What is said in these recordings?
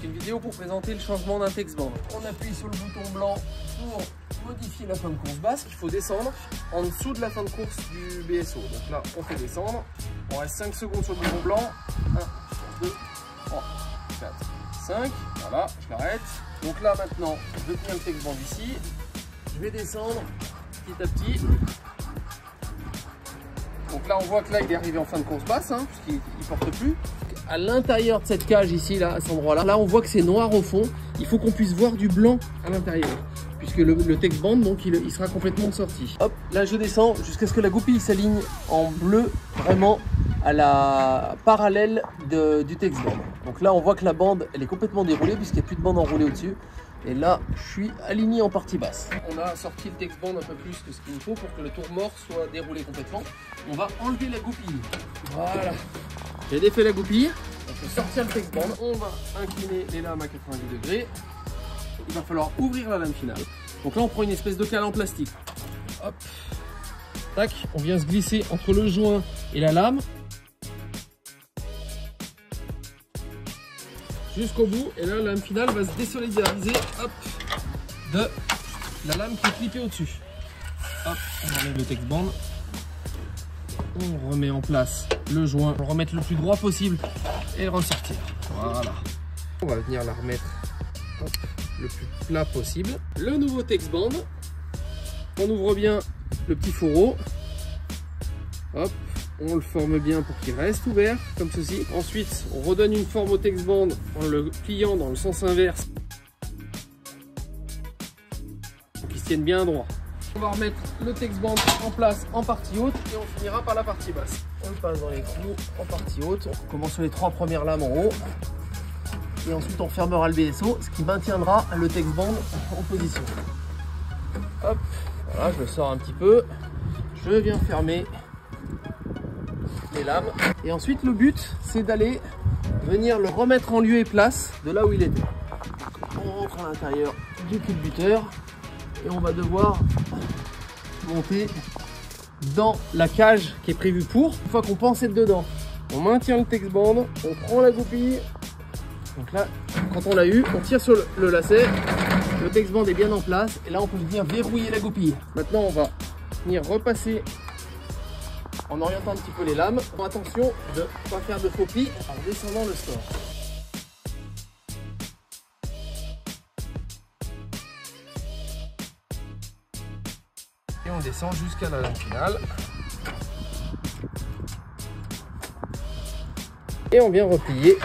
une vidéo pour présenter le changement d'un textband. On appuie sur le bouton blanc pour modifier la fin de course basse. Il faut descendre en dessous de la fin de course du BSO. Donc là, on fait descendre. On reste 5 secondes sur le bouton blanc. 1, 2, 3, 4, 5. Voilà, je l'arrête. Donc là, maintenant, je vais tenir le textband ici. Je vais descendre petit à petit. Donc là, on voit que là, il est arrivé en fin de course basse, hein, puisqu'il ne porte plus. À l'intérieur de cette cage ici, là, à cet endroit-là, là, on voit que c'est noir au fond. Il faut qu'on puisse voir du blanc à l'intérieur, puisque le textband, donc, il sera complètement sorti. Hop, là, je descends jusqu'à ce que la goupille s'aligne en bleu, vraiment à la parallèle du textband. Donc là, on voit que la bande, elle est complètement déroulée, puisqu'il n'y a plus de bande enroulée au-dessus. Et là, je suis aligné en partie basse. On a sorti le textband un peu plus que ce qu'il nous faut pour que le tour mort soit déroulé complètement. On va enlever la goupille. Voilà. J'ai défait la goupille. On peut sortir le textband. On va incliner les lames à 90 degrés. Il va falloir ouvrir la lame finale. Donc là, on prend une espèce de cale en plastique. Hop. Tac. On vient se glisser entre le joint et la lame. Jusqu'au bout, et là la lame finale va se désolidariser, hop, de la lame qui est clippée au-dessus. Hop, on enlève le textband, on remet en place le joint, on le remettre le plus droit possible et le ressortir. Voilà. On va venir la remettre, hop, le plus plat possible. Le nouveau textband, on ouvre bien le petit fourreau, hop. On le forme bien pour qu'il reste ouvert, comme ceci. Ensuite, on redonne une forme au textband en le pliant dans le sens inverse pour qu'il se tienne bien droit. On va remettre le textband en place en partie haute et on finira par la partie basse. On le passe dans les trous en partie haute. On commence sur les 3 premières lames en haut. Et ensuite, on fermera le BSO, ce qui maintiendra le textband en position. Hop, voilà, je le sors un petit peu. Je viens fermer les lames et ensuite le but c'est d'aller venir le remettre en lieu et place de là où il était. On rentre à l'intérieur du culbuteur et on va devoir monter dans la cage qui est prévue pour. Une fois qu'on pense être dedans, on maintient le textband, on prend la goupille. Donc là, quand on l'a eu, on tire sur le lacet, le textband est bien en place et là on peut venir verrouiller la goupille. Maintenant on va venir repasser en orientant un petit peu les lames. Attention de ne pas faire de faux plis en descendant le store. Et on descend jusqu'à la lame finale. Et on vient replier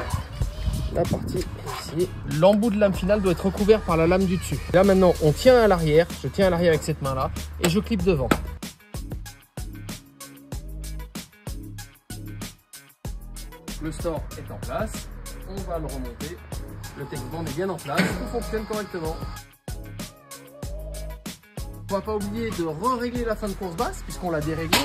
la partie ici. L'embout de lame finale doit être recouvert par la lame du dessus. Là maintenant on tient à l'arrière, je tiens à l'arrière avec cette main là et je clippe devant. Le store est en place, on va le remonter, le textband est bien en place, tout fonctionne correctement. On ne va pas oublier de régler la fin de course basse puisqu'on l'a déréglée.